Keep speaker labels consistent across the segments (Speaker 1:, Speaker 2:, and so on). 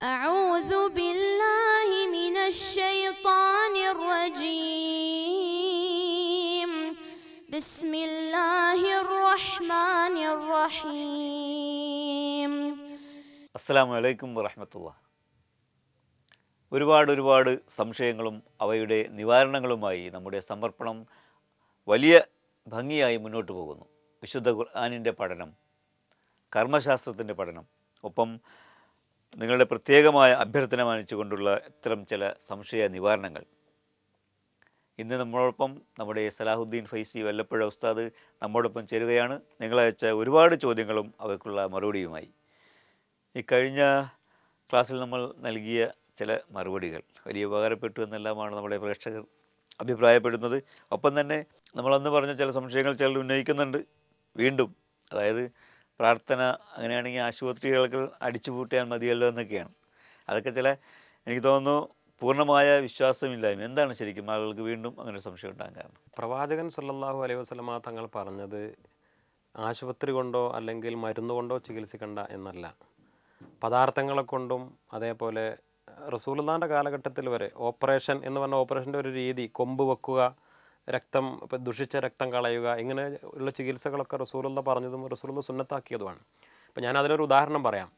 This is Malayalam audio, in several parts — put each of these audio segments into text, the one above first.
Speaker 1: أعوذ بالله من الشيطان الرجيم بسم الله الرحمن الرحيم
Speaker 2: അസ്സലാമു അലൈക്കും വറഹ്മത്തുള്ളാഹി. ഒരുപാട് സംശയങ്ങളും അവയുടെ നിവാരണങ്ങളുമായി നമ്മുടെ സമർപ്പണം വലിയ ഭംഗിയായി മുന്നോട്ട് പോകുന്നു. വിശുദ്ധ ഖുർആനിൻ്റെ പഠനം, കർമ്മശാസ്ത്രത്തിൻ്റെ പഠനം, ഒപ്പം നിങ്ങളുടെ പ്രത്യേകമായ അഭ്യർത്ഥന മാനിച്ചുകൊണ്ടുള്ള ഇത്തരം ചില സംശയ നിവാരണങ്ങൾ. ഇന്ന് നമ്മളോടൊപ്പം നമ്മുടെ സലാഹുദ്ദീൻ ഫൈസി വല്ലപ്പുഴ ഉസ്താദ് നമ്മോടൊപ്പം ചേരുകയാണ്. നിങ്ങളയച്ച ഒരുപാട് ചോദ്യങ്ങളും അവയ്ക്കുള്ള മറുപടിയുമായി. ഈ കഴിഞ്ഞ ക്ലാസ്സിൽ നമ്മൾ നൽകിയ ചില മറുപടികൾ വലിയ ഉപകാരപ്പെട്ടു എന്നെല്ലാമാണ് നമ്മുടെ പ്രേക്ഷകർ അഭിപ്രായപ്പെടുന്നത്. ഒപ്പം തന്നെ നമ്മളന്ന് പറഞ്ഞ ചില സംശയങ്ങൾ ചിലർ ഉന്നയിക്കുന്നുണ്ട് വീണ്ടും. അതായത് പ്രാർത്ഥന അങ്ങനെയാണെങ്കിൽ ആശുപത്രികൾക്ക് അടിച്ചു പൂട്ടിയാൽ മതിയല്ലോ എന്നൊക്കെയാണ്. അതൊക്കെ എനിക്ക് തോന്നുന്നു പൂർണ്ണമായ വിശ്വാസമില്ലായ്മ. എന്താണ് ശരിക്കും ആളുകൾക്ക് വീണ്ടും അങ്ങനെ സംശയം ഉണ്ടാകാൻ കാരണം?
Speaker 3: പ്രവാചകൻ സല്ലല്ലാഹു അലൈഹി വസല്ലമ തങ്ങൾ പറഞ്ഞത് ആശുപത്രി കൊണ്ടോ അല്ലെങ്കിൽ മരുന്ന് കൊണ്ടോ ചികിത്സിക്കണ്ട എന്നല്ല, പദാർത്ഥങ്ങളെ കൊണ്ടും. അതേപോലെ റസൂലുള്ളാഹിൻ്റെ കാലഘട്ടത്തിൽ വരെ ഓപ്പറേഷൻ എന്ന് പറഞ്ഞ ഓപ്പറേഷൻ്റെ ഒരു രീതി, കൊമ്പ് വെക്കുക, രക്തം ഇപ്പം ദുഷിച്ച രക്തം കളയുക, ഇങ്ങനെ ഉള്ള ചികിത്സകളൊക്കെ റസൂലുള്ള പറഞ്ഞതും റസൂലുള്ള സുന്നത്താക്കിയതുമാണ്. അപ്പം ഞാൻ അതിനൊരു ഉദാഹരണം പറയാം.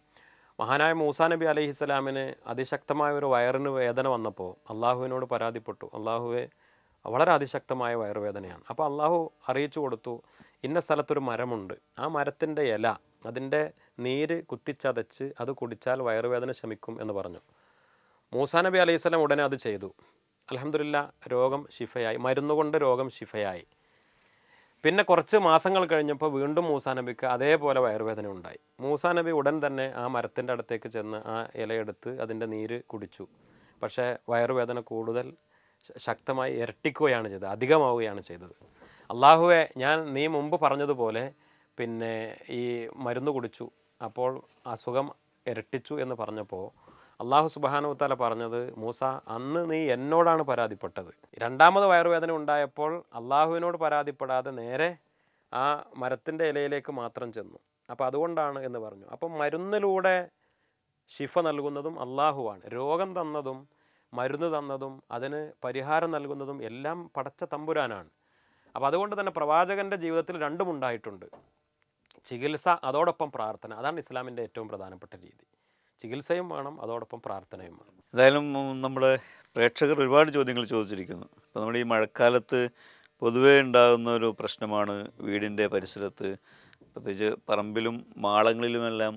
Speaker 3: മഹാനായ മൂസാ നബി അലൈഹിസ്സലാമിന് അതിശക്തമായ ഒരു വയറിന് വേദന വന്നപ്പോൾ അള്ളാഹുവിനോട് പരാതിപ്പെട്ടു. അള്ളാഹുവെ, വളരെ അതിശക്തമായ വയറുവേദനയാണ്. അപ്പോൾ അള്ളാഹു അറിയിച്ചു കൊടുത്തു, ഇന്ന സ്ഥലത്തൊരു മരമുണ്ട്, ആ മരത്തിൻ്റെ ഇല, അതിൻ്റെ നീര് കുത്തിച്ചതച്ച് അത് കുടിച്ചാൽ വയറുവേദന ശമിക്കും എന്ന് പറഞ്ഞു. മൂസാ നബി അലൈഹിസ്സലാം ഉടനെ അത് ചെയ്തു. അൽഹംദുലില്ലാ, രോഗം ശിഫയായി, മരുന്നുകൊണ്ട് രോഗം ശിഫയായി. പിന്നെ കുറച്ച് മാസങ്ങൾ കഴിഞ്ഞപ്പോൾ വീണ്ടും മൂസാ നബിക്ക് അതേപോലെ വയറുവേദന ഉണ്ടായി. മൂസാ നബി ഉടൻ തന്നെ ആ മരത്തിൻ്റെ അടുത്തേക്ക് ചെന്ന് ആ ഇലയെടുത്ത് അതിൻ്റെ നീര് കുടിച്ചു. പക്ഷേ വയറുവേദന കൂടുതൽ ശക്തമായി ഇരട്ടിക്കുകയാണ് ചെയ്തത്, അധികമാവുകയാണ് ചെയ്തത്. അള്ളാഹുവെ, നീ മുമ്പ് പറഞ്ഞതുപോലെ പിന്നെ ഈ മരുന്ന് കുടിച്ചു, അപ്പോൾ അസുഖം ഇരട്ടിച്ചു എന്ന് പറഞ്ഞപ്പോൾ അള്ളാഹു സുബ്ഹാനഹു വതആല പറഞ്ഞത്, മൂസ, അന്ന് നീ എന്നോടാണ് പരാതിപ്പെട്ടത്. രണ്ടാമത് വയറുവേദന ഉണ്ടായപ്പോൾ അള്ളാഹുവിനോട് പരാതിപ്പെടാതെ നേരെ ആ മരത്തിൻ്റെ ഇലയിലേക്ക് മാത്രം ചെന്നു. അപ്പോൾ അതുകൊണ്ടാണ് എന്ന് പറഞ്ഞു. അപ്പം മരുന്നിലൂടെ ശിഫ നൽകുന്നതും അള്ളാഹുവാണ്. രോഗം തന്നതും മരുന്ന് തന്നതും അതിന് പരിഹാരം നൽകുന്നതും എല്ലാം പടച്ച തമ്പുരാനാണ്. അപ്പോൾ അതുകൊണ്ട് തന്നെ പ്രവാചകൻ്റെ ജീവിതത്തിൽ രണ്ടും ഉണ്ടായിട്ടുണ്ട്: ചികിത്സ, അതോടൊപ്പം പ്രാർത്ഥന. അതാണ് ഇസ്ലാമിൻ്റെ ഏറ്റവും പ്രധാനപ്പെട്ട രീതി. ചികിത്സയും വേണം, അതോടൊപ്പം പ്രാർത്ഥനയും വേണം.
Speaker 2: എന്തായാലും നമ്മുടെ പ്രേക്ഷകർ ഒരുപാട് ചോദ്യങ്ങൾ ചോദിച്ചിരിക്കുന്നു. ഇപ്പോൾ നമ്മുടെ ഈ മഴക്കാലത്ത് പൊതുവേ ഉണ്ടാകുന്ന ഒരു പ്രശ്നമാണ് വീടിൻ്റെ പരിസരത്ത്, പ്രത്യേകിച്ച് പറമ്പിലും മാളങ്ങളിലുമെല്ലാം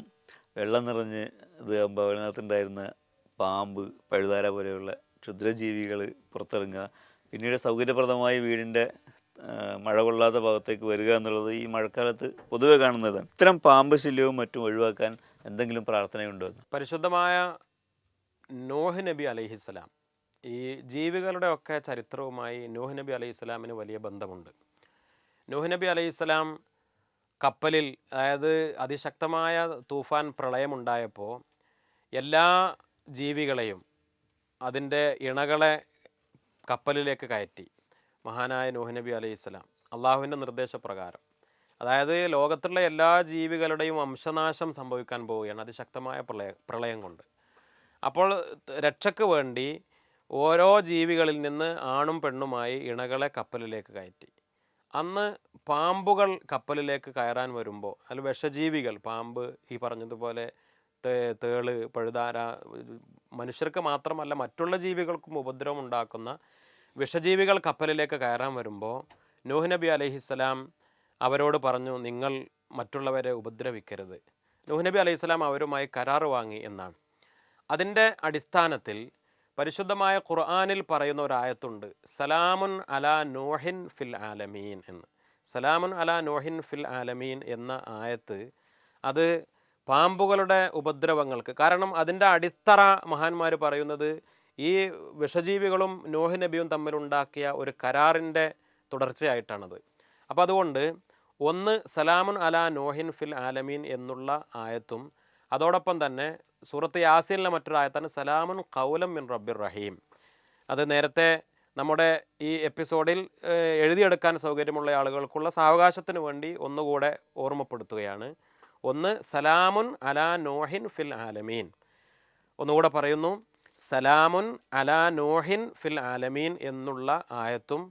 Speaker 2: വെള്ളം നിറഞ്ഞ് ഇതാകുമ്പോൾ അതിനകത്തുണ്ടായിരുന്ന പാമ്പ്, പഴുതാര പോലെയുള്ള ക്ഷുദ്രജീവികൾ പുറത്തിറങ്ങുക, പിന്നീട് സൗകര്യപ്രദമായി വീടിൻ്റെ മഴ കൊള്ളാത്ത ഭാഗത്തേക്ക് വരിക എന്നുള്ളത് ഈ മഴക്കാലത്ത് പൊതുവെ കാണുന്നതാണ്. ഇത്തരം പാമ്പ് ശല്യവും മറ്റും ഒഴിവാക്കാൻ എന്തെങ്കിലും പ്രാർത്ഥനയുണ്ടോ?
Speaker 3: പരിശുദ്ധമായ നോഹ് നബി അലൈഹിസ്സലാം, ഈ ജീവികളുടെ ഒക്കെ ചരിത്രവുമായി നോഹ് നബി അലൈഹിസ്സലാമിന് വലിയ ബന്ധമുണ്ട്. നോഹ് നബി അലൈഹിസ്സലാം കപ്പലിൽ, അതായത് അതിശക്തമായ തൂഫാൻ പ്രളയമുണ്ടായപ്പോൾ എല്ലാ ജീവികളെയും അതിൻ്റെ ഇണകളെ കപ്പലിലേക്ക് കയറ്റി. മഹാനായ നോഹ് നബി അലൈഹിസ്സലാം അള്ളാഹുവിൻ്റെ നിർദ്ദേശപ്രകാരം, അതായത് ലോകത്തുള്ള എല്ലാ ജീവികളുടെയും വംശനാശം സംഭവിക്കാൻ പോവുകയാണ് അതിശക്തമായ പ്രളയം കൊണ്ട്. അപ്പോൾ രക്ഷയ്ക്ക് വേണ്ടി ഓരോ ജീവികളിൽ നിന്ന് ആണും പെണ്ണുമായി ഇണകളെ കപ്പലിലേക്ക് കയറ്റി. അന്ന് പാമ്പുകൾ കപ്പലിലേക്ക് കയറാൻ വരുമ്പോൾ, അതിൽ വിഷജീവികൾ, പാമ്പ്, ഈ പറഞ്ഞതുപോലെ തേള്, പഴുതാര, മനുഷ്യർക്ക് മാത്രമല്ല മറ്റുള്ള ജീവികൾക്കും ഉപദ്രവം ഉണ്ടാക്കുന്ന വിഷജീവികൾ കപ്പലിലേക്ക് കയറാൻ വരുമ്പോൾ നൂഹ് നബി അലൈഹിസ്സലാം അവരോട് പറഞ്ഞു, നിങ്ങൾ മറ്റുള്ളവരെ ഉപദ്രവിക്കരുത്. നൂഹ് നബി അലൈഹിസ്സലാം അവരുമായി കരാർ വാങ്ങി എന്നാണ്. അതിൻ്റെ അടിസ്ഥാനത്തിൽ പരിശുദ്ധമായ ഖുർആനിൽ പറയുന്ന ഒരായത്തുണ്ട്, സലാമുൻ അലാ നൂഹിൻ ഫിൽ ആലമീൻ എന്ന്. സലാമുൻ അലാ നൂഹിൻ ഫിൽ ആലമീൻ എന്ന ആയത്ത്, അത് പാമ്പുകളുടെ ഉപദ്രവങ്ങൾക്ക്, കാരണം അതിൻ്റെ അടിത്തറ മഹാന്മാർ പറയുന്നത് ഈ വിഷജീവികളും നോഹ് നബിയും തമ്മിലുണ്ടാക്കിയ ഒരു കരാറിൻ്റെ തുടർച്ചയായിട്ടാണത്. അപ്പോൾ അതുകൊണ്ട് ഒന്ന് സലാമുൻ അലാ നോഹിൻ ഫിൽ ആലമീൻ എന്നുള്ള ആയത്തും, അതോടൊപ്പം തന്നെ സൂറത്ത് യാസീനിലെ മറ്റൊരു ആയത്താണ് സലാമുൻ ഖൗലം മിൻ റബ്ബിർ റഹീം. അത് നേരത്തെ നമ്മുടെ ഈ എപ്പിസോഡിൽ എഴുതിയെടുക്കാൻ സൗകര്യമുള്ള ആളുകൾക്കുള്ള സാവകാശത്തിന് വേണ്ടി ഒന്നുകൂടെ ഓർമ്മപ്പെടുത്തുകയാണ്. ഒന്ന് സലാമുൻ അലാ നോഹിൻ ഫിൽ ആലമീൻ, ഒന്നുകൂടെ പറയുന്നു, സലാമുൻ അലാ നൂഹിൻ ഫിൽ ആലമീൻ എന്നുള്ള ആയത്തും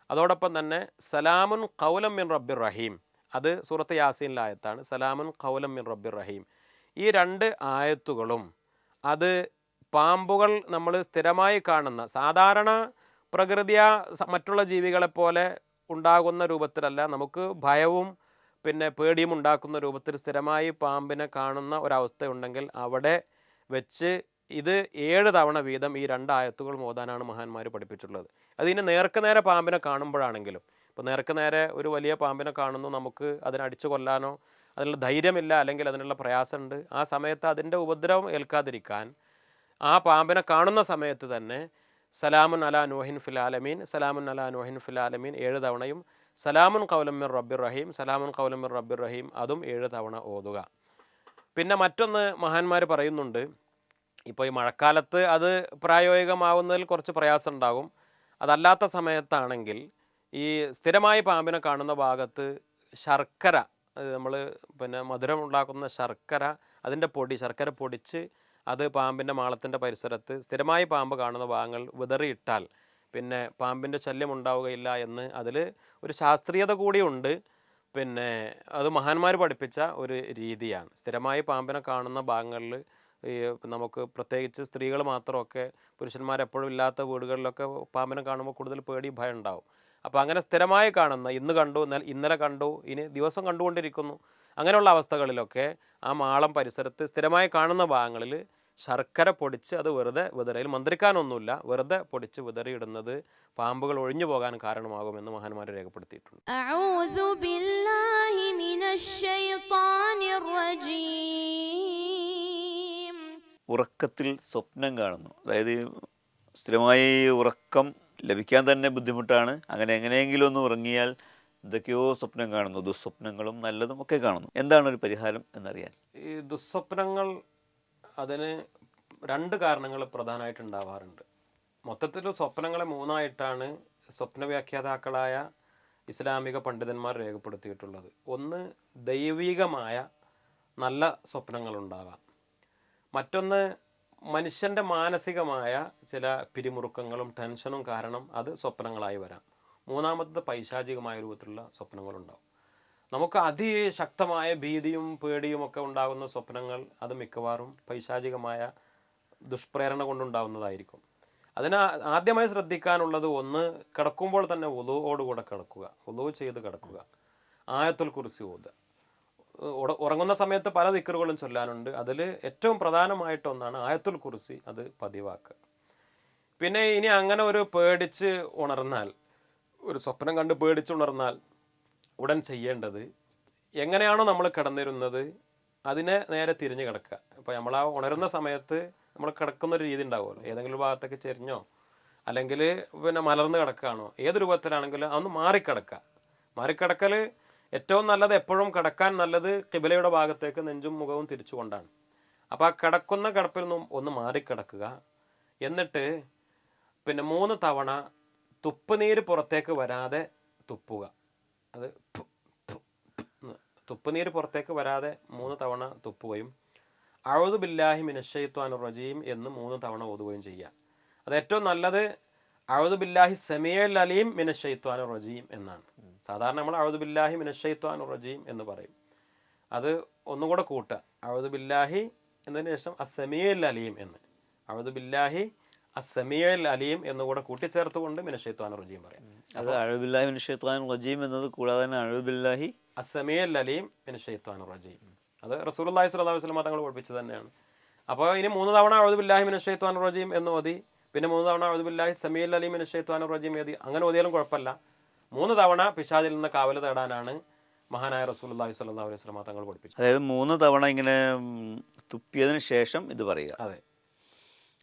Speaker 3: അതോടൊപ്പം തന്നെ സലാമുൻ ഖൗലം മിൻ റബ്ബിർ റഹീം, അത് സൂറത്ത് യാസീനിലെ ആയത്താണ്. സലാമുൻ ഖൗലം മിൻ റബ്ബിർ റഹീം, ഈ രണ്ട് ആയത്തുകളും അത് പാമ്പുകൾ നമ്മൾ സ്ഥിരമായി കാണുന്ന സാധാരണ പ്രകൃതിയ മറ്റുള്ള ജീവികളെപ്പോലെ ഉണ്ടാകുന്ന രൂപത്തിലല്ല, നമുക്ക് ഭയവും പിന്നെ പേടിയും ഉണ്ടാക്കുന്ന രൂപത്തിൽ സ്ഥിരമായി പാമ്പിനെ കാണുന്ന ഒരവസ്ഥയുണ്ടെങ്കിൽ അവിടെ വെച്ച് ഇത് 7 തവണ വീതം ഈ 2 ആയത്തുകൾ ഓതാനാണ് മഹാന്മാർ പഠിപ്പിച്ചിട്ടുള്ളത്. അതിന് നേർക്ക് നേരെ പാമ്പിനെ കാണുമ്പോഴാണെങ്കിലും, ഇപ്പോൾ നേർക്ക് നേരെ ഒരു വലിയ പാമ്പിനെ കാണുന്നു, നമുക്ക് അതിനെ അടിച്ചു കൊല്ലാനോ അതിനുള്ള ധൈര്യമില്ല, അല്ലെങ്കിൽ അതിനുള്ള പ്രയാസമുണ്ട്, ആ സമയത്ത് അതിൻ്റെ ഉപദ്രവം ഏൽക്കാതിരിക്കാൻ ആ പാമ്പിനെ കാണുന്ന സമയത്ത് തന്നെ സലാമുൻ അലാ നൂഹിൻ ഫിൽ ആലമീൻ, സലാമുൻ അലാ നൂഹിൻ ഫിൽ ആലമീൻ 7 തവണയും സലാമുൻ ഖൗലം മിർ റബ്ബിർ റഹീം, സലാമുൻ ഖൗലം മിർ റബ്ബിർ റഹീം അതും 7 തവണ ഓതുക. പിന്നെ മറ്റൊന്ന് മഹാന്മാർ പറയുന്നുണ്ട്, ഇപ്പോൾ ഈ മഴക്കാലത്ത് അത് പ്രായോഗികമാവുന്നതിൽ കുറച്ച് പ്രയാസം ഉണ്ടാകും. അതല്ലാത്ത സമയത്താണെങ്കിൽ ഈ സ്ഥിരമായി പാമ്പിനെ കാണുന്ന ഭാഗത്ത് ശർക്കര, നമ്മൾ പിന്നെ മധുരം ഉണ്ടാക്കുന്ന ശർക്കര, അതിൻ്റെ പൊടി, ശർക്കര പൊടിച്ച് അത് പാമ്പിൻ്റെ മാളത്തിൻ്റെ പരിസരത്ത് സ്ഥിരമായി പാമ്പ് കാണുന്ന ഭാഗങ്ങൾ വിതറിയിട്ടാൽ പിന്നെ പാമ്പിൻ്റെ ശല്യം ഉണ്ടാവുകയില്ല എന്ന് അതിൽ ഒരു ശാസ്ത്രീയത കൂടിയുണ്ട്. പിന്നെ അത് മഹാന്മാർ പഠിപ്പിച്ച ഒരു രീതിയാണ്. സ്ഥിരമായി പാമ്പിനെ കാണുന്ന ഭാഗങ്ങളിൽ ഈ നമുക്ക് പ്രത്യേകിച്ച് സ്ത്രീകൾ മാത്രമൊക്കെ, പുരുഷന്മാരെപ്പോഴും ഇല്ലാത്ത വീടുകളിലൊക്കെ പാമ്പിനെ കാണുമ്പോൾ കൂടുതൽ പേടി ഭയം ഉണ്ടാവും. അപ്പോൾ അങ്ങനെ സ്ഥിരമായി കാണുന്ന, ഇന്ന് കണ്ടു, ഇന്നലെ കണ്ടു, ഇനി ദിവസം കണ്ടുകൊണ്ടിരിക്കുന്നു, അങ്ങനെയുള്ള അവസ്ഥകളിലൊക്കെ ആ മാളം പരിസരത്ത് സ്ഥിരമായി കാണുന്ന ഭാഗങ്ങളിൽ ശർക്കര പൊടിച്ച് അത് വെറുതെ വിതറയിൽ മന്ത്രിക്കാനൊന്നുമില്ല, വെറുതെ പൊടിച്ച് വിതറിയിടുന്നത് പാമ്പുകൾ ഒഴിഞ്ഞു പോകാൻ കാരണമാകുമെന്ന് മഹാന്മാർ രേഖപ്പെടുത്തിയിട്ടുണ്ട്.
Speaker 1: അഊദു ബില്ലാഹി മിനശ് ശൈത്വാനിർ റജീം.
Speaker 2: ഉറക്കത്തിൽ സ്വപ്നം കാണുന്നു, അതായത് സ്ഥിരമായി ഉറക്കം ലഭിക്കാൻ തന്നെ ബുദ്ധിമുട്ടാണ്. അങ്ങനെ എങ്ങനെയെങ്കിലും ഒന്ന് ഉറങ്ങിയാൽ എന്തൊക്കെയോ സ്വപ്നം കാണുന്നു, ദുസ്വപ്നങ്ങളും നല്ലതും ഒക്കെ കാണുന്നു. എന്താണ് ഒരു പരിഹാരം എന്നറിയാൻ?
Speaker 3: ഈ ദുസ്വപ്നങ്ങൾ, അതിന് 2 കാരണങ്ങൾ പ്രധാനമായിട്ട് ഉണ്ടാവാറുണ്ട്. മൊത്തത്തിൽ സ്വപ്നങ്ങളെ 3ആയിട്ടാണ് സ്വപ്ന വ്യാഖ്യാതാക്കളായ ഇസ്ലാമിക പണ്ഡിതന്മാർ രേഖപ്പെടുത്തിയിട്ടുള്ളത്. ഒന്ന്, ദൈവികമായ നല്ല സ്വപ്നങ്ങളുണ്ടാകാം. മറ്റൊന്ന്, മനുഷ്യൻ്റെ മാനസികമായ ചില പിരിമുറുക്കങ്ങളും ടെൻഷനും കാരണം അത് സ്വപ്നങ്ങളായി വരാം. മൂന്നാമത്തത് പൈശാചികമായ രൂപത്തിലുള്ള സ്വപ്നങ്ങളുണ്ടാവും. നമുക്ക് അതിശക്തമായ ഭീതിയും പേടിയും ഒക്കെ ഉണ്ടാകുന്ന സ്വപ്നങ്ങൾ അത് മിക്കവാറും പൈശാചികമായ ദുഷ്പ്രേരണ കൊണ്ടുണ്ടാകുന്നതായിരിക്കും. അതിന് ആദ്യമായി ശ്രദ്ധിക്കാനുള്ളത്, ഒന്ന്, കിടക്കുമ്പോൾ തന്നെ വുളൂഓടുകൂടെ കിടക്കുക, വുളൂ ചെയ്ത് കിടക്കുക, ആയത്തുൽ കുർസി ഓതുക. ഉറങ്ങുന്ന സമയത്ത് പല ദിക്റുകളും ചൊല്ലാനുണ്ട്, അതിൽ ഏറ്റവും പ്രധാനമായിട്ടൊന്നാണ് ആയത്തുൽ കുർസി, അത് പതിവാക്കുക. പിന്നെ ഇനി അങ്ങനെ ഒരു പേടിച്ച് ഉണർന്നാൽ, ഒരു സ്വപ്നം കണ്ട് പേടിച്ചുണർന്നാൽ ഉടൻ ചെയ്യേണ്ടത്, എങ്ങനെയാണോ നമ്മൾ കിടന്നിരുന്നത് അതിനെ നേരെ തിരിഞ്ഞ് കിടക്കുക. ഇപ്പോൾ നമ്മൾ ആ ഉണരുന്ന സമയത്ത് നമ്മൾ കിടക്കുന്നൊരു രീതി ഉണ്ടാവുമല്ലോ, ഏതെങ്കിലും ഭാഗത്തേക്ക് ചെരിഞ്ഞോ അല്ലെങ്കിൽ പിന്നെ മലർന്ന് കിടക്കുകയാണോ, ഏത് രൂപത്തിലാണെങ്കിലും അതൊന്ന് മാറിക്കിടക്കുക. മാറിക്കിടക്കൽ ഏറ്റവും നല്ലത്, എപ്പോഴും കിടക്കാൻ നല്ലത് ഖിബലയുടെ ഭാഗത്തേക്ക് നെഞ്ചും മുഖവും തിരിച്ചുകൊണ്ടാണ്. അപ്പോൾ ആ കിടക്കുന്ന കിടപ്പിൽ നിന്നും ഒന്ന് മാറിക്കിടക്കുക. എന്നിട്ട് പിന്നെ 3 തവണ തുപ്പുനീര് പുറത്തേക്ക് വരാതെ തുപ്പുക. അത് തുപ്പുനീര് പുറത്തേക്ക് വരാതെ 3 തവണ തുപ്പുകയും അഊദു ബില്ലാഹി മിനശ് ശൈത്വാനിർ റജീം എന്ന് 3 തവണ ഓതുകയും ചെയ്യുക. അത് ഏറ്റവും നല്ലത് അഊദു ബില്ലാഹി സമീഉൽ അലീം മിനശ് ശൈത്വാനിർ റജീം എന്നാണ്. സാധാരണ നമ്മൾ അഊദു ബില്ലാഹി മിനശ് ശൈത്വാനിർ റജീം എന്ന് പറയും. അത് ഒന്നുകൂടെ കൂട്ടുക, അഊദു ബില്ലാഹി എന്നതിന് ശേഷം അസ്സമീഉൽ അലീം എന്ന്, അഊദു ബില്ലാഹി അസ്സമീഉൽ അലീം എന്നുകൂടെ കൂട്ടിച്ചേർത്തുകൊണ്ട് മിനശ് ശൈത്വാനിർ റജീം പറയാം.
Speaker 2: അത് അഊദു ബില്ലാഹി മിനശ് ശൈത്വാനിർ റജീം എന്നത് കൂടാതെ തന്നെ അഊദു ബില്ലാഹി
Speaker 3: അസ്സമീഉൽ അലീം മിനശ് ശൈത്വാനിർ റജീം, അത് റസൂലുള്ളാഹി സ്വല്ലല്ലാഹു അലൈഹി വസല്ലം തങ്ങൾ പഠിപ്പിച്ചത് തന്നെയാണ്. അപ്പോൾ ഇനി 3 തവണ അഊദു ബില്ലാഹി മിനശ് ശൈത്വാനിർ റജീം എന്ന് ഓതി, പിന്നെ 3 തവണ അഊദു ബില്ലാഹി സമീഉൽ അലീം മിനശ് ശൈത്വാനിർ റജീം ഓതി, അങ്ങനെ ഓതിയാലും കുഴപ്പമില്ല. 3 തവണ പിശാചിൽ നിന്ന് കാവൽ തേടാനാണ് മഹാനായ റസൂലുള്ളാഹി സ്വല്ലല്ലാഹു അലൈഹി വസല്ലം തങ്ങൾ പഠിപ്പിച്ചത്.
Speaker 2: അതായത് 3 തവണ ഇങ്ങനെ തുപ്പിയതിന് ശേഷം ഇത് പറയുക.
Speaker 3: അതെ,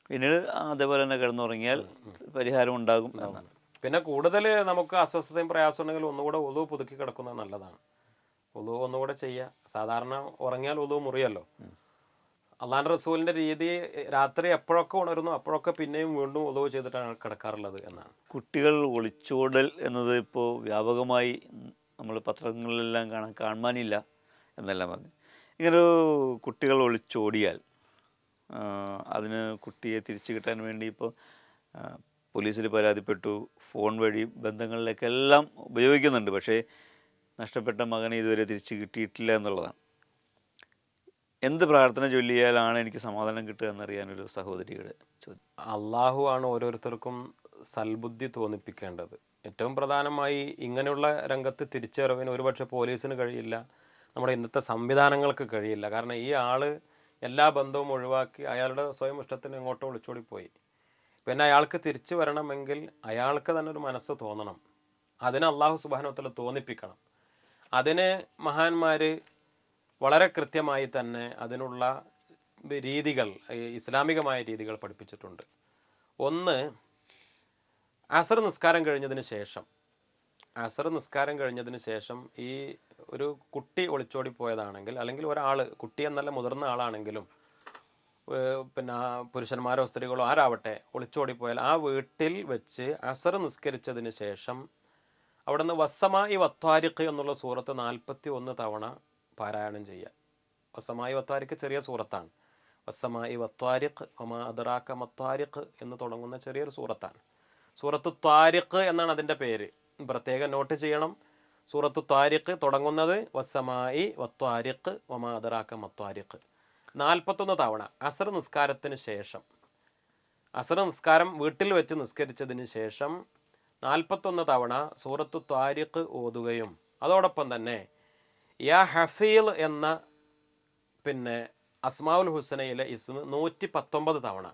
Speaker 2: പിന്നീട് അതേപോലെ തന്നെ കിടന്നുറങ്ങിയാൽ പരിഹാരം ഉണ്ടാകും എന്നാണ്.
Speaker 3: പിന്നെ കൂടുതൽ നമുക്ക് അസ്വസ്ഥതയും പ്രയാസം ഉണ്ടെങ്കിൽ ഒന്നുകൂടെ ഒളു പുതുക്കി കിടക്കുന്നത് നല്ലതാണ്. ഒളു ഒന്നുകൂടെ ചെയ്യുക. സാധാരണ ഉറങ്ങിയാൽ ഒളു മുറിയല്ലോ. അള്ളാഹുവിൻ്റെ റസൂലിൻ്റെ രീതി, രാത്രി എപ്പോഴൊക്കെ ഉണരുന്നു അപ്പോഴൊക്കെ പിന്നെയും വീണ്ടും ഒളു ചെയ്തിട്ടാണ് കിടക്കാറുള്ളത് എന്നാണ്.
Speaker 2: കുട്ടികൾ ഒളിച്ചോടൽ എന്നത് ഇപ്പോൾ വ്യാപകമായി നമ്മൾ പത്രങ്ങളിലെല്ലാം കാണാനില്ല എന്നെല്ലാം പറഞ്ഞു. ഇങ്ങനൊരു കുട്ടികൾ ഒളിച്ചോടിയാൽ അതിന് കുട്ടിയെ തിരിച്ചു കിട്ടാൻ വേണ്ടി ഇപ്പോൾ പോലീസിൽ പരാതിപ്പെട്ടു, ഫോൺ വഴി ബന്ധങ്ങളിലേക്കെല്ലാം ഉപയോഗിക്കുന്നുണ്ട്. പക്ഷേ നഷ്ടപ്പെട്ട മകനെ ഇതുവരെ തിരിച്ചു കിട്ടിയിട്ടില്ല എന്നുള്ളതാണ്. എന്ത് പ്രാർത്ഥന ചൊല്ലിയാലാണ് എനിക്ക് സമാധാനം കിട്ടുക എന്നറിയാനൊരു സഹോദരിയുടെ ചോദ്യം.
Speaker 3: അള്ളാഹു ആണ് ഓരോരുത്തർക്കും സൽബുദ്ധി തോന്നിപ്പിക്കേണ്ടത്. ഏറ്റവും പ്രധാനമായി ഇങ്ങനെയുള്ള രംഗത്ത് തിരിച്ചറിവിന് ഒരുപക്ഷെ പോലീസിന് കഴിയില്ല, നമ്മുടെ ഇന്നത്തെ സംവിധാനങ്ങൾക്ക് കഴിയില്ല. കാരണം ഈ ആൾ എല്ലാ ബന്ധവും ഒഴിവാക്കി അയാളുടെ സ്വയം ഇഷ്ടത്തിന് എങ്ങോട്ടോ ഒളിച്ചോടിപ്പോയി. പിന്നെ അയാൾക്ക് തിരിച്ചു വരണമെങ്കിൽ അയാൾക്ക് തന്നെ ഒരു മനസ്സ് തോന്നണം. അതിന് അള്ളാഹു സുബ്ഹാനഹു വ തആല തോന്നിപ്പിക്കണം. അതിന് മഹാന്മാർ വളരെ കൃത്യമായി തന്നെ അതിനുള്ള രീതികൾ, ഇസ്ലാമികമായ രീതികൾ പഠിപ്പിച്ചിട്ടുണ്ട്. ഒന്ന്, അസർ നിസ്കാരം കഴിഞ്ഞതിന് ശേഷം ഈ ഒരു കുട്ടി ഒളിച്ചോടി പോയതാണെങ്കിൽ, അല്ലെങ്കിൽ ഒരാൾ, കുട്ടി എന്നല്ല മുതിർന്ന ആളാണെങ്കിലും പിന്നെ പുരുഷന്മാരോ സ്ത്രീകളോ ആരാവട്ടെ ഒളിച്ചോടിപ്പോയാൽ ആ വീട്ടിൽ വെച്ച് അസർ നിസ്കരിച്ചതിന് ശേഷം അവിടുന്ന് വസ്സമായി വത്വാരിഖ് എന്നുള്ള സൂറത്ത് 41 തവണ പാരായണം ചെയ്യുക. വസ്സമായി വത്വാരിഖ് ചെറിയ സൂറത്താണ്. വസ്സമായി വത്വാരിഖ് വമാ അദ്റാക മത്വാരിഖ് എന്ന് തുടങ്ങുന്ന ചെറിയൊരു സൂറത്താണ്. സൂറത്തു ത്വാരിഖ് എന്നാണ് അതിൻ്റെ പേര്, പ്രത്യേകം നോട്ട് ചെയ്യണം. സൂറത്തു ത്വാരിഖ് തുടങ്ങുന്നത് വസ്സമായി വത്വാരിഖ് വമാ അദ്റാക മത്വാരിഖ്. 41 തവണ അസർ നിസ്കാരത്തിന് ശേഷം, അസർ നിസ്കാരം വീട്ടിൽ വെച്ച് നിസ്കരിച്ചതിന് ശേഷം 41 തവണ സൂറത്തു ത്വാരിഖ് ഓതുകയും അതോടൊപ്പം തന്നെ യാ ഹഫീൽ എന്ന പിന്നെ അസ്മാഉൽ ഹുസ്നയിലെ ഇസ്മ 119 തവണ.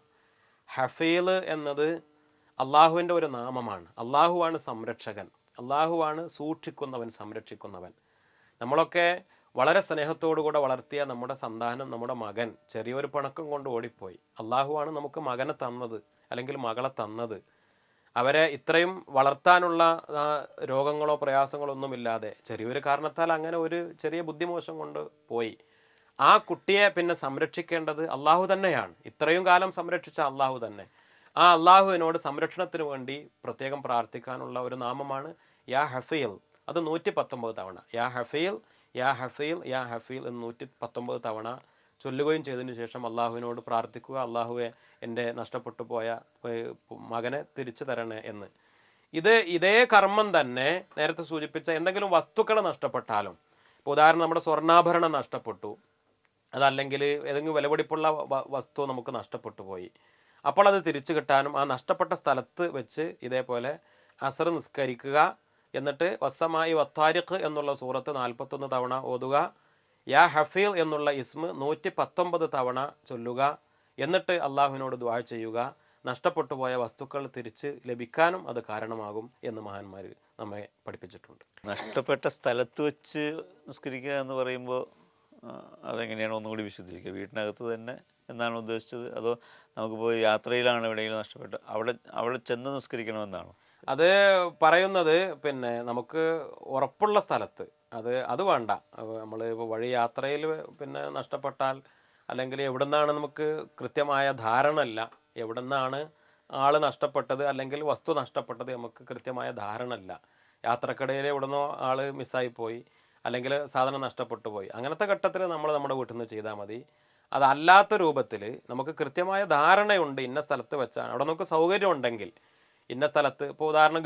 Speaker 3: ഹഫീൽ എന്നത് അള്ളാഹുവിൻ്റെ ഒരു നാമമാണ്. അള്ളാഹുവാണ് സംരക്ഷകൻ, അള്ളാഹുവാണ് സൂക്ഷിക്കുന്നവൻ, സംരക്ഷിക്കുന്നവൻ. നമ്മളൊക്കെ വളരെ സ്നേഹത്തോടുകൂടെ വളർത്തിയ നമ്മുടെ സന്താനം, നമ്മുടെ മകൻ ചെറിയൊരു പിണക്കം കൊണ്ട് ഓടിപ്പോയി. അള്ളാഹുവാണ് നമുക്ക് മകനെ തന്നത് അല്ലെങ്കിൽ മകളെ തന്നത്. അവരെ ഇത്രയും വളർത്താനുള്ള രോഗങ്ങളോ പ്രയാസങ്ങളോ ഒന്നുമില്ലാതെ ചെറിയൊരു കാരണത്താൽ അങ്ങനെ ഒരു ചെറിയ ബുദ്ധിമോശം കൊണ്ട് പോയി. ആ കുട്ടിയെ പിന്നെ സംരക്ഷിക്കേണ്ടത് അള്ളാഹു തന്നെയാണ്. ഇത്രയും കാലം സംരക്ഷിച്ച അള്ളാഹു തന്നെ. ആ അള്ളാഹുവിനോട് സംരക്ഷണത്തിന് വേണ്ടി പ്രത്യേകം പ്രാർത്ഥിക്കാനുള്ള ഒരു നാമമാണ് യാ ഹഫീൽ. അത് 119 തവണ യാ ഹഫീൽ യാ ഹഫീൽ യാ ഹഫീൽ എന്ന് 119 തവണ ചൊല്ലുകയും ചെയ്തതിന് ശേഷം അള്ളാഹുവിനോട് പ്രാർത്ഥിക്കുക, അള്ളാഹുവെ എൻ്റെ നഷ്ടപ്പെട്ടു പോയ മകനെ തിരിച്ചു തരണേ എന്ന്. ഇതേ കർമ്മം തന്നെ നേരത്തെ സൂചിപ്പിച്ച എന്തെങ്കിലും വസ്തുക്കൾ നഷ്ടപ്പെട്ടാലും, ഇപ്പോൾ ഉദാഹരണം നമ്മുടെ സ്വർണ്ണാഭരണം നഷ്ടപ്പെട്ടു, അതല്ലെങ്കിൽ ഏതെങ്കിലും വിലപിടിപ്പുള്ള വസ്തു നമുക്ക് നഷ്ടപ്പെട്ടു പോയി, അപ്പോൾ അത് തിരിച്ചു കിട്ടാനും ആ നഷ്ടപ്പെട്ട സ്ഥലത്ത് വെച്ച് ഇതേപോലെ അസർ നിസ്കരിക്കുക. എന്നിട്ട് വസ്സമായി വത്വാരിഖ് എന്നുള്ള സൂറത്ത് 41 തവണ ഓതുക. യാ ഹഫീൽ എന്നുള്ള ഇസ്മ 119 തവണ ചൊല്ലുക. എന്നിട്ട് അള്ളാഹുവിനോട് ദുആ ചെയ്യുക. നഷ്ടപ്പെട്ടു പോയ വസ്തുക്കൾ തിരിച്ച് ലഭിക്കാനും അത് കാരണമാകും എന്ന് മഹാന്മാർ നമ്മെ പഠിപ്പിച്ചിട്ടുണ്ട്.
Speaker 2: നഷ്ടപ്പെട്ട സ്ഥലത്ത് വെച്ച് നിസ്കരിക്കുക എന്ന് പറയുമ്പോൾ അതെങ്ങനെയാണ് ഒന്നുകൂടി വിശദീകരിക്കുക? വീട്ടിനകത്ത് തന്നെ എന്നാണ് ഉദ്ദേശിച്ചത്, അതോ നമുക്കിപ്പോൾ യാത്രയിലാണ് എവിടെയെങ്കിലും നഷ്ടപ്പെട്ടത് അവിടെ ചെന്ന് നിസ്കരിക്കണമെന്നാണോ?
Speaker 3: അത് പറയുന്നത് പിന്നെ നമുക്ക് ഉറപ്പുള്ള സ്ഥലത്ത് അത് വേണ്ട. നമ്മൾ ഇപ്പോൾ വഴി യാത്രയിൽ പിന്നെ നഷ്ടപ്പെട്ടാൽ, അല്ലെങ്കിൽ എവിടെ നിന്നാണ് നമുക്ക് കൃത്യമായ ധാരണ ഇല്ല, എവിടെ നിന്നാണ് ആൾ നഷ്ടപ്പെട്ടത് അല്ലെങ്കിൽ വസ്തു നഷ്ടപ്പെട്ടത് നമുക്ക് കൃത്യമായ ധാരണ ഇല്ല, യാത്രക്കിടയിൽ എവിടെ നിന്നോ ആൾ മിസ്സായിപ്പോയി അല്ലെങ്കിൽ സാധനം നഷ്ടപ്പെട്ടു പോയി, അങ്ങനത്തെ ഘട്ടത്തിൽ നമ്മൾ നമ്മുടെ വീട്ടിൽ നിന്ന് ചെയ്താൽ മതി. അതല്ലാത്ത രൂപത്തിൽ നമുക്ക് കൃത്യമായ ധാരണയുണ്ട് ഇന്ന സ്ഥലത്ത് വെച്ചാണ്, അവിടെ നമുക്ക് സൗകര്യം ഉണ്ടെങ്കിൽ ഇന്ന സ്ഥലത്ത്, ഇപ്പോൾ ഉദാഹരണം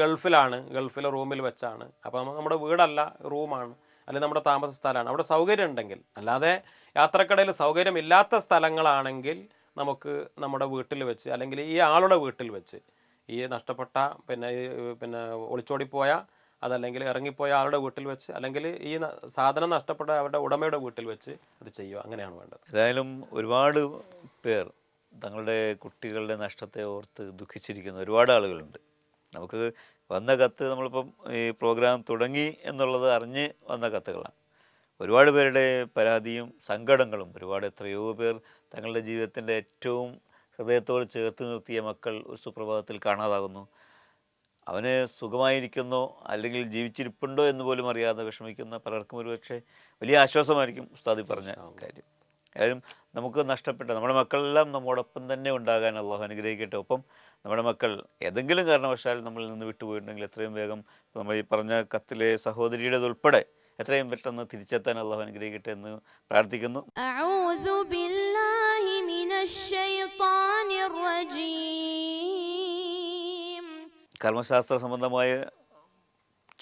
Speaker 3: ഗൾഫിലെ റൂമിൽ വെച്ചാണ്, അപ്പോൾ നമ്മുടെ വീടല്ല റൂമാണ്, അല്ലെങ്കിൽ നമ്മുടെ താമസ സ്ഥലമാണ്, അവിടെ സൗകര്യം ഉണ്ടെങ്കിൽ. അല്ലാതെ യാത്രക്കിടയിൽ സൗകര്യമില്ലാത്ത സ്ഥലങ്ങളാണെങ്കിൽ നമുക്ക് നമ്മുടെ വീട്ടിൽ വെച്ച്, അല്ലെങ്കിൽ ഈ ആളുടെ വീട്ടിൽ വെച്ച്, ഈ നഷ്ടപ്പെട്ട പിന്നെ ഒളിച്ചോടിപ്പോയ അതല്ലെങ്കിൽ ഇറങ്ങിപ്പോയ ആളുടെ വീട്ടിൽ വെച്ച്, അല്ലെങ്കിൽ ഈ സാധനം നഷ്ടപ്പെട്ട അവരുടെ ഉടമയുടെ വീട്ടിൽ വെച്ച് അത് ചെയ്യുക. അങ്ങനെയാണ് വേണ്ടത്.
Speaker 2: ഏതായാലും ഒരുപാട് പേർ തങ്ങളുടെ കുട്ടികളുടെ നഷ്ടത്തെ ഓർത്ത് ദുഃഖിച്ചിരിക്കുന്ന ഒരുപാട് ആളുകളുണ്ട്. നമുക്ക് വന്ന കത്ത്, നമ്മളിപ്പം ഈ പ്രോഗ്രാം തുടങ്ങി എന്നുള്ളത് അറിഞ്ഞ് വന്ന കത്തുകളാണ്. ഒരുപാട് പേരുടെ പരാതിയും സങ്കടങ്ങളും, എത്രയോ പേർ തങ്ങളുടെ ജീവിതത്തിൻ്റെ ഏറ്റവും ഹൃദയത്തോട് ചേർത്ത് നിർത്തിയ മക്കൾ ഒരു സുപ്രഭാതത്തിൽ കാണാതാകുന്നു. അവന് സുഖമായിരിക്കുന്നോ അല്ലെങ്കിൽ ജീവിച്ചിരിപ്പുണ്ടോ എന്ന് പോലും അറിയാതെ വിഷമിക്കുന്ന പലർക്കും ഒരുപക്ഷെ വലിയ ആശ്വാസമായിരിക്കും ഉസ്താദി പറഞ്ഞ കാര്യം. ഏതായാലും നമുക്ക് നഷ്ടപ്പെട്ട നമ്മുടെ മക്കളെല്ലാം നമ്മോടൊപ്പം തന്നെ ഉണ്ടാകാൻ അള്ളാഹു അനുഗ്രഹിക്കട്ടെ. ഒപ്പം നമ്മുടെ മക്കൾ ഏതെങ്കിലും കാരണവശാൽ നമ്മളിൽ നിന്ന് വിട്ടുപോയിട്ടുണ്ടെങ്കിൽ എത്രയും വേഗം നമ്മൾ ഈ പറഞ്ഞ കത്തിലെ സഹോദരിയുടേതുൾപ്പെടെ എത്രയും പെട്ടെന്ന് തിരിച്ചെത്താൻ അള്ളാഹു അനുഗ്രഹിക്കട്ടെ എന്ന് പ്രാർത്ഥിക്കുന്നു.
Speaker 1: من الشيطان الرجيم.
Speaker 2: കർമ്മശാസ്ത്ര സംബന്ധമായ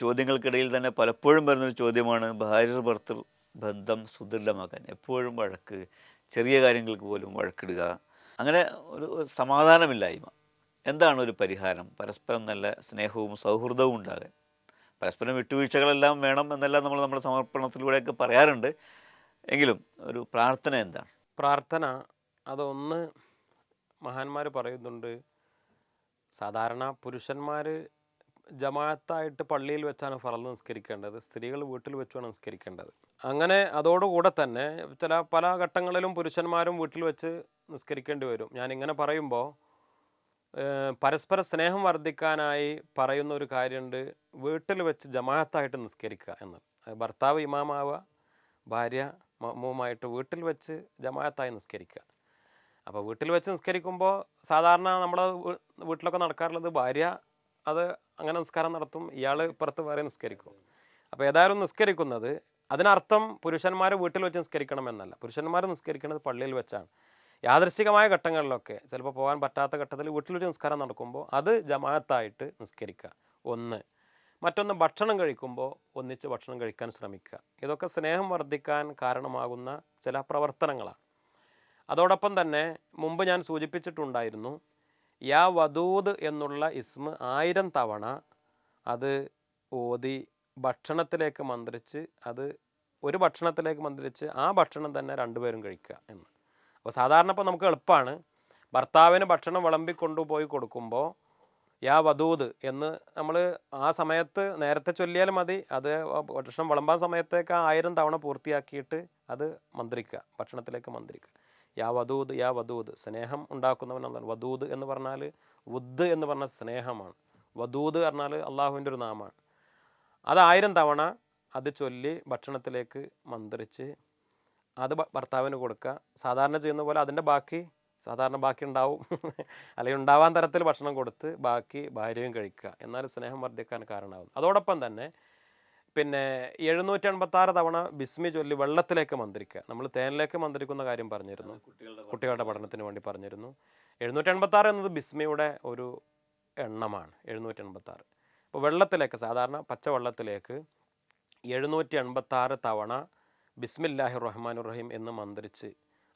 Speaker 2: ചോദ്യങ്ങൾക്കിടയിൽ തന്നെ പലപ്പോഴും വരുന്നൊരു ചോദ്യമാണ് ഭാര്യ ഭർത്തൃ ബന്ധം സുദൃഢമാക്കാൻ. എപ്പോഴും വഴക്ക്, ചെറിയ കാര്യങ്ങൾക്ക് പോലും വഴക്കിടുക, അങ്ങനെ ഒരു സമാധാനമില്ലായ്മ. എന്താണ് ഒരു പരിഹാരം? പരസ്പരം നല്ല സ്നേഹവും സൗഹൃദവും ഉണ്ടാകാൻ. പരസ്പരം വിട്ടുവീഴ്ചകളെല്ലാം വേണം എന്നെല്ലാം നമ്മൾ നമ്മുടെ സമർപ്പണത്തിലൂടെയൊക്കെ പറയാറുണ്ട്. എങ്കിലും ഒരു പ്രാർത്ഥന എന്താണ്?
Speaker 3: പ്രാർത്ഥന അതൊന്ന് മഹാന്മാർ പറയുന്നുണ്ട്. സാധാരണ പുരുഷന്മാർ ജമാഅത്തായിട്ട് പള്ളിയിൽ വെച്ചാണ് ഫർള് നിസ്കരിക്കേണ്ടത്, സ്ത്രീകൾ വീട്ടിൽ വെച്ചാണ് നിസ്കരിക്കേണ്ടത്. അങ്ങനെ അതോടുകൂടെ തന്നെ പല ഘട്ടങ്ങളിലും പുരുഷന്മാരും വീട്ടിൽ വെച്ച് നിസ്കരിക്കേണ്ടി വരും. ഞാനിങ്ങനെ പറയുമ്പോൾ പരസ്പര സ്നേഹം വർദ്ധിക്കാനായി പറയുന്ന ഒരു കാര്യമുണ്ട്, വീട്ടിൽ വെച്ച് ജമാഅത്തായിട്ട് നിസ്കരിക്കുക എന്നത്. ഭർത്താവ് ഇമാമാവുക, ഭാര്യ മഅ്മൂമായിട്ട് വീട്ടിൽ വെച്ച് ജമാഅത്തായി നിസ്കരിക്കുക. അപ്പോൾ വീട്ടിൽ വെച്ച് നിസ്കരിക്കുമ്പോൾ സാധാരണ നമ്മുടെ വീട്ടിലൊക്കെ നടക്കാറുള്ളത് ഭാര്യ അത് അങ്ങനെ നിസ്കാരം നടത്തും, ഇയാൾ ഇപ്പുറത്ത് വേറെ നിസ്കരിക്കും. അപ്പോൾ ഏതായാലും നിസ്കരിക്കുന്നത് അതിനർത്ഥം പുരുഷന്മാർ വീട്ടിൽ വെച്ച് നിസ്കരിക്കണം എന്നല്ല. പുരുഷന്മാർ നിസ്കരിക്കുന്നത് പള്ളിയിൽ വെച്ചാണ്. യാദൃശ്ചികമായ ഘട്ടങ്ങളിലൊക്കെ ചിലപ്പോൾ പോകാൻ പറ്റാത്ത ഘട്ടത്തിൽ വീട്ടിൽ വെച്ച് നിസ്കാരം നടക്കുമ്പോൾ അത് ജമാഅത്തായിട്ട് നിസ്കരിക്കുക ഒന്ന്. മറ്റൊന്ന്, ഭക്ഷണം കഴിക്കുമ്പോൾ ഒന്നിച്ച് ഭക്ഷണം കഴിക്കാൻ ശ്രമിക്കുക. ഇതൊക്കെ സ്നേഹം വർദ്ധിക്കാൻ കാരണമാകുന്ന ചില പ്രവർത്തനങ്ങളാണ്. അതോടൊപ്പം തന്നെ മുമ്പ് ഞാൻ സൂചിപ്പിച്ചിട്ടുണ്ടായിരുന്നു, യാ വദൂദ് എന്നുള്ള ഇസ്മ 1000 തവണ അത് ഓതി ഭക്ഷണത്തിലേക്ക് മന്ത്രിച്ച്, അത് ഒരു ഭക്ഷണത്തിലേക്ക് മന്ത്രിച്ച് ആ ഭക്ഷണം തന്നെ രണ്ടുപേരും കഴിക്കുക എന്ന്. അപ്പോൾ സാധാരണ ഇപ്പോൾ നമുക്ക് എളുപ്പമാണ്, ഭർത്താവിന് ഭക്ഷണം വിളമ്പിക്കൊണ്ടുപോയി കൊടുക്കുമ്പോൾ യാ വദൂദ് എന്ന് നമ്മൾ ആ സമയത്ത് നേരത്തെ ചൊല്ലിയാൽ മതി. അത് ഭക്ഷണം വിളമ്പാൻ സമയത്തേക്ക് 1000 തവണ പൂർത്തിയാക്കിയിട്ട് അത് മന്ത്രിക്കുക, ഭക്ഷണത്തിലേക്ക് മന്ത്രിക്കുക. യാ വദൂദ്, യാ വദൂദ്, സ്നേഹം ഉണ്ടാക്കുന്നവനാണ്. വദൂദ് എന്ന് പറഞ്ഞാൽ വുദ് എന്ന് പറഞ്ഞാൽ സ്നേഹമാണ്. വദൂദ് പറഞ്ഞാൽ അള്ളാഹുവിൻ്റെ ഒരു നാമമാണ്. അത് 1000 തവണ അത് ചൊല്ലി ഭക്ഷണത്തിലേക്ക് മന്ത്രിച്ച് അത് ഭർത്താവിന് കൊടുക്കുക. സാധാരണ ചെയ്യുന്ന പോലെ അതിൻ്റെ ബാക്കി ഉണ്ടാവും അല്ലെങ്കിൽ ഉണ്ടാവാൻ തരത്തിൽ ഭക്ഷണം കൊടുത്ത് ബാക്കി ഭാര്യയും കഴിക്കുക. എന്നാൽ സ്നേഹം വർദ്ധിക്കാൻ കാരണമാകും. അതോടൊപ്പം തന്നെ 786 തവണ ബിസ്മി ചൊല്ലി വെള്ളത്തിലേക്ക് മന്ത്രിക്കുക. നമ്മൾ തേനിലേക്ക് മന്ത്രിക്കുന്ന കാര്യം പറഞ്ഞിരുന്നു, കുട്ടികളുടെ പഠനത്തിന് വേണ്ടി പറഞ്ഞിരുന്നു. 786 എന്നത് ബിസ്മിയുടെ ഒരു എണ്ണമാണ്. 786 അപ്പോൾ വെള്ളത്തിലേക്ക്, സാധാരണ പച്ചവെള്ളത്തിലേക്ക് 786 തവണ ബിസ്മില്ലാഹിർ റഹ്മാനിർ റഹീം എന്ന് മന്ത്രിച്ച്,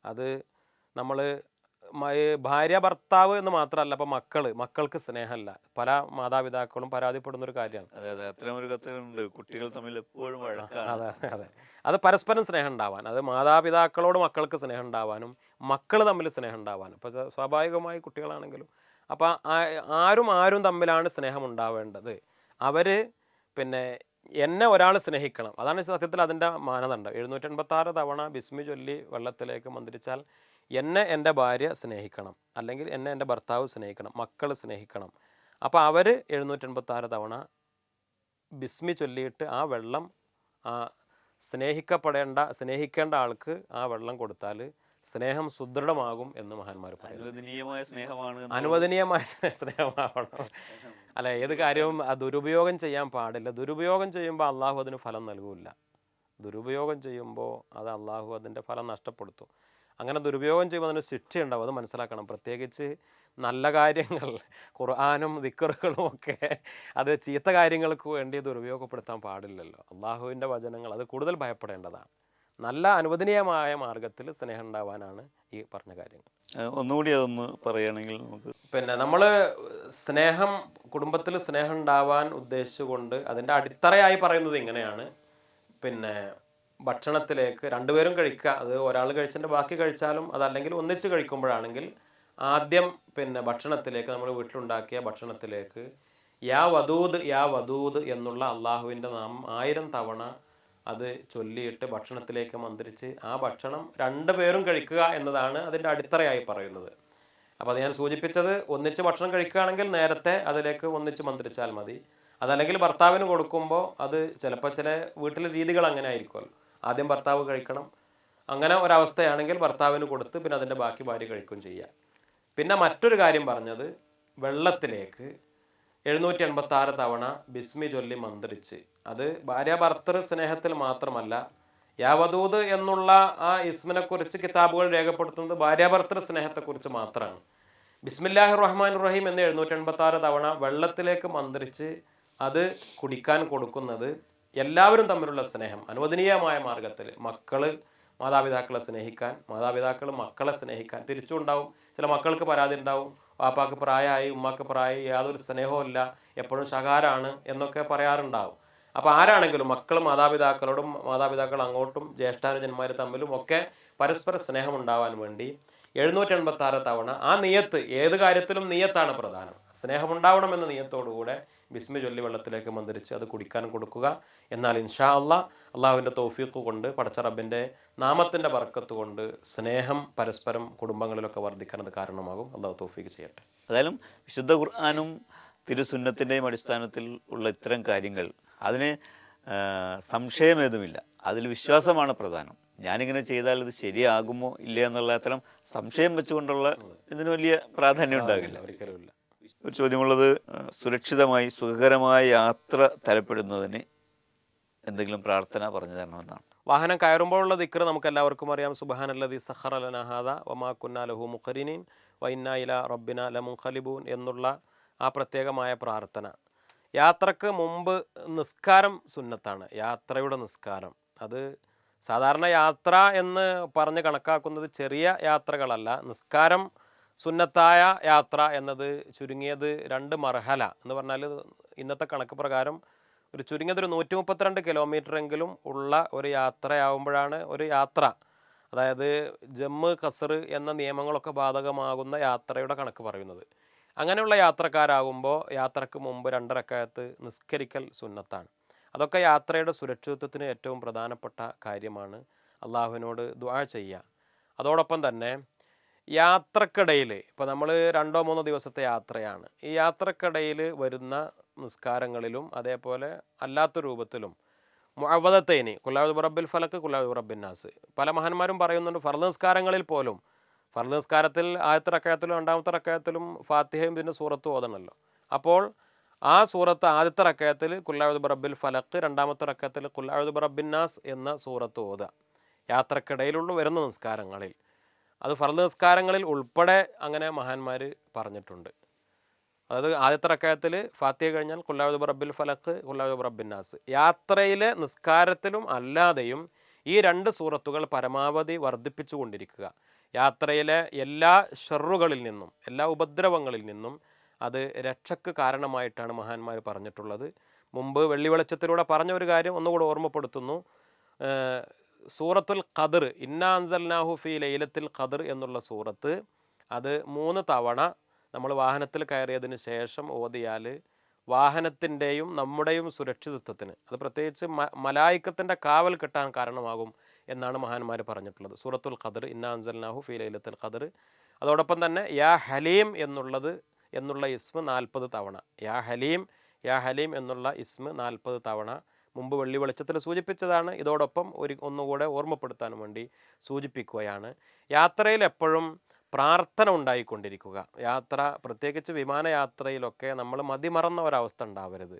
Speaker 3: അത് നമ്മൾ ഭാര്യ ഭർത്താവ് എന്ന് മാത്രമല്ല, അപ്പോൾ മക്കൾക്ക് സ്നേഹമല്ല. പല മാതാപിതാക്കളും പരാതിപ്പെടുന്നൊരു കാര്യമാണ്.
Speaker 2: കുട്ടികൾ തമ്മിൽ എപ്പോഴും
Speaker 3: അതെ, അത് പരസ്പരം സ്നേഹം ഉണ്ടാവാൻ, അത് മാതാപിതാക്കളോട് മക്കൾക്ക് സ്നേഹം ഉണ്ടാവാനും മക്കൾ തമ്മിൽ സ്നേഹം ഉണ്ടാവാനും. അപ്പോൾ സ്വാഭാവികമായി കുട്ടികളാണെങ്കിലും അപ്പോൾ ആരും തമ്മിലാണ് സ്നേഹം ഉണ്ടാവേണ്ടത്. അവർ എന്നെ ഒരാൾ സ്നേഹിക്കണം, അതാണ് സത്യത്തിൽ അതിൻ്റെ മാനദണ്ഡം. 786 തവണ ബിസ്മി ചൊല്ലി വെള്ളത്തിലേക്ക് മന്ത്രിച്ചാൽ എന്നെ എൻ്റെ ഭാര്യ സ്നേഹിക്കണം, അല്ലെങ്കിൽ എന്നെ എൻ്റെ ഭർത്താവ് സ്നേഹിക്കണം, മക്കൾ സ്നേഹിക്കണം. അപ്പോൾ അവർ 786 തവണ ബിസ്മി ചൊല്ലിയിട്ട് ആ വെള്ളം സ്നേഹിക്കേണ്ട ആൾക്ക് ആ വെള്ളം കൊടുത്താൽ സ്നേഹം സുദൃഢമാകും എന്ന് മഹാന്മാർ പറയും. അനുവദനീയമായ സ്നേഹമാവണം. അല്ല, ഏത് കാര്യവും ദുരുപയോഗം ചെയ്യാൻ പാടില്ല. ദുരുപയോഗം ചെയ്യുമ്പോൾ അള്ളാഹു അതിന് ഫലം നൽകില്ല. ദുരുപയോഗം ചെയ്യുമ്പോൾ അത് അള്ളാഹു അതിൻ്റെ ഫലം നഷ്ടപ്പെടുത്തും. അങ്ങനെ ദുരുപയോഗം ചെയ്യുമ്പോൾ അതിന് ശിക്ഷയുണ്ടാവും, അത് മനസ്സിലാക്കണം. പ്രത്യേകിച്ച് നല്ല കാര്യങ്ങൾ, ഖുർആനും ദിക്റുകളും ഒക്കെ അത് ചീത്ത കാര്യങ്ങൾക്ക് വേണ്ടി ദുരുപയോഗപ്പെടുത്താൻ പാടില്ലല്ലോ. അള്ളാഹുവിൻ്റെ വചനങ്ങൾ അത് കൂടുതൽ ഭയപ്പെടേണ്ടതാണ്. നല്ല അനുവദനീയമായ മാർഗത്തിൽ സ്നേഹം ഉണ്ടാവാനാണ് ഈ പറഞ്ഞ കാര്യങ്ങൾ.
Speaker 2: ഒന്നുകൂടി അതൊന്ന് പറയുകയാണെങ്കിൽ നമുക്ക്
Speaker 3: നമ്മൾ സ്നേഹം, കുടുംബത്തിൽ സ്നേഹം ഉണ്ടാവാൻ ഉദ്ദേശിച്ചുകൊണ്ട് അതിൻ്റെ അടിത്തറയായി പറയുന്നത് ഇങ്ങനെയാണ്. ഭക്ഷണത്തിലേക്ക് രണ്ടുപേരും കഴിക്കുക, അത് ഒരാൾ കഴിച്ചതിൻ്റെ ബാക്കി കഴിച്ചാലും അതല്ലെങ്കിൽ ഒന്നിച്ച് കഴിക്കുമ്പോഴാണെങ്കിൽ ആദ്യം ഭക്ഷണത്തിലേക്ക്, നമ്മൾ വീട്ടിലുണ്ടാക്കിയ ഭക്ഷണത്തിലേക്ക് യാ വദൂദ് എന്നുള്ള അള്ളാഹുവിൻ്റെ നാമം 1000 തവണ അത് ചൊല്ലിയിട്ട് ഭക്ഷണത്തിലേക്ക് മന്ത്രിച്ച് ആ ഭക്ഷണം രണ്ടുപേരും കഴിക്കുക എന്നതാണ് അതിൻ്റെ അടിത്തറയായി പറയുന്നത്. അപ്പോൾ അത് ഞാൻ സൂചിപ്പിച്ചത്, ഒന്നിച്ച് ഭക്ഷണം കഴിക്കുകയാണെങ്കിൽ നേരത്തെ അതിലേക്ക് ഒന്നിച്ച് മന്ത്രിച്ചാൽ മതി. അതല്ലെങ്കിൽ ഭർത്താവിന് കൊടുക്കുമ്പോൾ അത് ചിലപ്പോൾ ചില വീട്ടിലെ രീതികൾ അങ്ങനെ ആയിരിക്കുമല്ലോ, ആദ്യം ഭർത്താവ് കഴിക്കണം, അങ്ങനെ ഒരവസ്ഥയാണെങ്കിൽ ഭർത്താവിന് കൊടുത്ത് പിന്നെ അതിൻ്റെ ബാക്കി ഭാര്യ കഴിക്കുകയും ചെയ്യുക. പിന്നെ മറ്റൊരു കാര്യം പറഞ്ഞത്, വെള്ളത്തിലേക്ക് 786 തവണ ബിസ്മി ചൊല്ലി മന്ത്രിച്ച്, അത് ഭാര്യ ഭർത്തൃ സ്നേഹത്തിൽ മാത്രമല്ല യാ വദൂദ് എന്നുള്ള ആ ഇസ്മിനെ കുറിച്ച് കിതാബുകൾ രേഖപ്പെടുത്തുന്നത് ഭാര്യാഭർത്തൃ സ്നേഹത്തെക്കുറിച്ച് മാത്രമാണ്. ബിസ്മില്ലാഹിർ റഹ്മാൻ റഹീം എന്ന് 786 തവണ വെള്ളത്തിലേക്ക് മന്ത്രിച്ച് അത് കുടിക്കാൻ കൊടുക്കുന്നത് എല്ലാവരും തമ്മിലുള്ള സ്നേഹം അനുവദനീയമായ മാർഗത്തിൽ, മക്കള് മാതാപിതാക്കളെ സ്നേഹിക്കാൻ, മാതാപിതാക്കൾ മക്കളെ സ്നേഹിക്കാൻ. തിരിച്ചും ഉണ്ടാവും, ചില മക്കൾക്ക് പരാതി ഉണ്ടാവും, വാപ്പാക്ക് പ്രായമായി ഉമ്മാക്ക് പ്രായമായി യാതൊരു സ്നേഹവും ഇല്ല, എപ്പോഴും ശകാരാണ് എന്നൊക്കെ പറയാറുണ്ടാവും. അപ്പോൾ ആരാണെങ്കിലും മക്കൾ മാതാപിതാക്കളോടും മാതാപിതാക്കൾ അങ്ങോട്ടും ജ്യേഷ്ഠാനുജന്മാർ തമ്മിലും ഒക്കെ പരസ്പര സ്നേഹം ഉണ്ടാവാൻ വേണ്ടി 786 തവണ ആ നിയത്ത്, ഏത് കാര്യത്തിലും നിയത്താണ് പ്രധാനം, സ്നേഹമുണ്ടാവണമെന്ന നിയത്തോടുകൂടെ ബിസ്മി ചൊല്ലി വെള്ളത്തിലേക്ക് മന്ത്രിച്ച് അത് കുടിക്കാൻ കൊടുക്കുക. എന്നാൽ ഇൻഷാ അള്ളാഹുവിൻ്റെ തൗഫീഖ് കൊണ്ട്, പടച്ച റബ്ബിൻ്റെ നാമത്തിൻ്റെ ബർക്കത്ത് കൊണ്ട് സ്നേഹം പരസ്പരം കുടുംബങ്ങളിലൊക്കെ വർദ്ധിക്കാൻ അത് കാരണമാകും. അള്ളാഹു തൗഫീഖ് ചെയ്യട്ടെ.
Speaker 2: ഏതായാലും വിശുദ്ധ ഖുർആനും തിരുസുന്നത്തിൻ്റെയും അടിസ്ഥാനത്തിൽ ഉള്ള ഇത്തരം കാര്യങ്ങൾ അതിന് സംശയമേതുമില്ല, അതിൽ വിശ്വാസമാണ് പ്രധാനം. ഞാനിങ്ങനെ ചെയ്താൽ ഇത് ശരിയാകുമോ ഇല്ല എന്നുള്ള അത്തരം സംശയം വെച്ചുകൊണ്ടുള്ള ഇതിന് വലിയ പ്രാധാന്യം ഉണ്ടാകില്ല.
Speaker 3: ഒരിക്കലുമില്ല.
Speaker 2: ഒരു ചോദ്യമുള്ളത്, സുരക്ഷിതമായി സുഖകരമായ യാത്ര തരപ്പെടുന്നതിന് എന്തെങ്കിലും പ്രാർത്ഥന പറഞ്ഞു തരണമെന്നാണ്.
Speaker 3: വാഹനം കയറുമ്പോഴുള്ള ദിക്ർ നമുക്ക് എല്ലാവർക്കും അറിയാം. സുബ്ഹാനല്ലദി സഖറ ലനാ ഹാദാ വമാ കുന്നാ ലഹു മുഖരിനീൻ വഇന്നാ ഇലാ റബ്ബിനാ ലമുൻഖലിബൂൻ എന്നുള്ള ആ പ്രത്യേകമായ പ്രാർത്ഥന. യാത്രക്ക് മുമ്പ് നിസ്കാരം സുന്നത്താണ്. യാത്രയുടെ നിസ്കാരം അത് സാധാരണ യാത്ര എന്ന് പറഞ്ഞ് കണക്കാക്കുന്നത് ചെറിയ യാത്രകളല്ല. നിസ്കാരം സുന്നത്തായ യാത്ര എന്നത് ചുരുങ്ങിയത് 2 മർഹല എന്ന് പറഞ്ഞാൽ ഇന്നത്തെ കണക്ക് പ്രകാരം ഒരു ചുരുങ്ങിയത് ഒരു 132 കിലോമീറ്ററെങ്കിലും ഉള്ള ഒരു യാത്രയാവുമ്പോഴാണ് ഒരു യാത്ര, അതായത് ജമ്മ് കസർ എന്ന നിയമങ്ങളൊക്കെ ബാധകമാകുന്ന യാത്രയുടെ കണക്ക് പറയുന്നത്. അങ്ങനെയുള്ള യാത്രക്കാരാകുമ്പോൾ യാത്രക്ക് മുമ്പ് 2 റക്അത്ത് നിസ്കരിക്കൽ സുന്നത്താണ്. അതൊക്കെ യാത്രയുടെ സുരക്ഷിതത്വത്തിന് ഏറ്റവും പ്രധാനപ്പെട്ട കാര്യമാണ്. അള്ളാഹുവിനോട് ദുആ ചെയ്യുക. അതോടൊപ്പം തന്നെ യാത്രക്കിടയിൽ, ഇപ്പോൾ നമ്മൾ 2-3 ദിവസത്തെ യാത്രയാണ്, ഈ യാത്രക്കിടയിൽ വരുന്ന നിസ്കാരങ്ങളിലും അതേപോലെ അല്ലാത്ത രൂപത്തിലും മുഅവ്വദത്തൈനി ഖുൽ ബിറബ്ബിൽ ഫലക്ക് ഖുൽ ബിറബ്ബിൻ നാസ്, പല മഹാന്മാരും പറയുന്നുണ്ട് ഫർദ് നിസ്കാരങ്ങളിൽ പോലും, ഫർദ് നിസ്കാരത്തിൽ ആദ്യത്തെ റക്അത്തിലും 2ാമത്തെ റക്അത്തിലും ഫാത്തിഹയും പിന്നെ സൂറത്ത് ഓതണമല്ലോ. അപ്പോൾ ആ സൂറത്ത് ആദ്യത്തെ റക്അത്തിൽ ഖുൽ ബിറബ്ബിൽ ഫലക്ക്, 2ാമത്തെ റക്അത്തിൽ ഖുൽ ബിറബ്ബിൻ നാസ് എന്ന സൂറത്ത് ഓതുക യാത്രക്കിടയിലുള്ള വരുന്ന നിസ്കാരങ്ങളിൽ. അത് ഫർദ് നിസ്കാരങ്ങളിൽ ഉൾപ്പെടെ അങ്ങനെ മഹാന്മാർ പറഞ്ഞിട്ടുണ്ട്. അതായത് ആദ്യത്തെ റക്അത്തിൽ ഫാത്തിഹ കഴിഞ്ഞാൽ ഖുൽ ബിറബ്ബിൽ ഫലക്ക് ഖുൽ ബിറബ്ബിൻ നാസ്. യാത്രയിലെ നിസ്കാരത്തിലും അല്ലാതെയും ഈ 2 സൂറത്തുകൾ പരമാവധി വർദ്ധിപ്പിച്ചു കൊണ്ടിരിക്കുക. യാത്രയിലെ എല്ലാ ഷർറുകളിൽ നിന്നും, എല്ലാ ഉപദ്രവങ്ങളിൽ നിന്നും അത് രക്ഷയ്ക്ക് കാരണമായിട്ടാണ് മഹാന്മാർ പറഞ്ഞിട്ടുള്ളത്. മുമ്പ് വെള്ളി വെളിച്ചത്തിലൂടെ പറഞ്ഞ ഒരു കാര്യം ഒന്നുകൂടെ ഓർമ്മപ്പെടുത്തുന്നു. സൂറത്തുൽ ഖദർ, ഇന്നാ അൻസൽനാഹു ഫീ ലൈലത്തിൽ ഖദർ എന്നുള്ള സൂറത്ത് അത് 3 തവണ നമ്മൾ വാഹനത്തിൽ കയറിയതിന് ശേഷം ഓതിയാൽ വാഹനത്തിൻ്റെയും നമ്മുടെയും സുരക്ഷിതത്വത്തിന്, അത് പ്രത്യേകിച്ച് മലായിക്കത്തിൻ്റെ കാവൽ കിട്ടാൻ കാരണമാകും എന്നാണ് മഹാന്മാർ പറഞ്ഞിട്ടുള്ളത്. സൂറത്തുൽ ഖദർ, ഇന്നാ അൻസൽനാഹു ഫീ ലൈലത്തിൽ ഖദർ. അതോടൊപ്പം തന്നെ യാ ഹലീം എന്നുള്ള ഇസ്മ 40 തവണ, യാ ഹലീം എന്നുള്ള ഇസ്മ 40 തവണ മുമ്പ് വെള്ളി വെളിച്ചത്തിൽ സൂചിപ്പിച്ചതാണ്. ഇതോടൊപ്പം ഒന്നുകൂടെ ഓർമ്മപ്പെടുത്താൻ വേണ്ടി സൂചിപ്പിക്കുകയാണ്. യാത്രയിൽ എപ്പോഴും പ്രാർത്ഥന ഉണ്ടായിക്കൊണ്ടിരിക്കുക. യാത്ര, പ്രത്യേകിച്ച് വിമാനയാത്രയിലൊക്കെ നമ്മൾ മതിമറന്ന ഒരവസ്ഥ ഉണ്ടാവരുത്.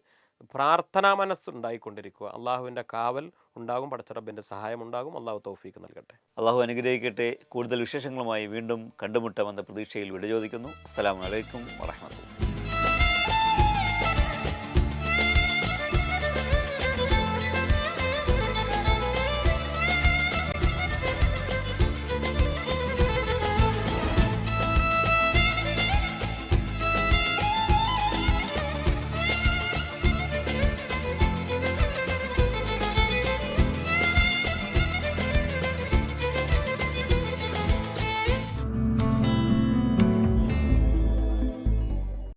Speaker 3: പ്രാർത്ഥനാ മനസ്സുണ്ടായിക്കൊണ്ടിരിക്കുക. അള്ളാഹുവിൻ്റെ കാവൽ ഉണ്ടാകും, പടച്ചറബിൻ്റെ സഹായം ഉണ്ടാകും. അള്ളാഹു തൗഫീക്ക് നൽകട്ടെ.
Speaker 2: അള്ളാഹു അനുഗ്രഹിക്കട്ടെ. കൂടുതൽ വിശേഷങ്ങളുമായി വീണ്ടും കണ്ടുമുട്ടാമെന്ന പ്രതീക്ഷയിൽ വിട ചോദിക്കുന്നു. അസ്സലാമു അലൈക്കും വറഹ്മത്തുള്ളാഹി.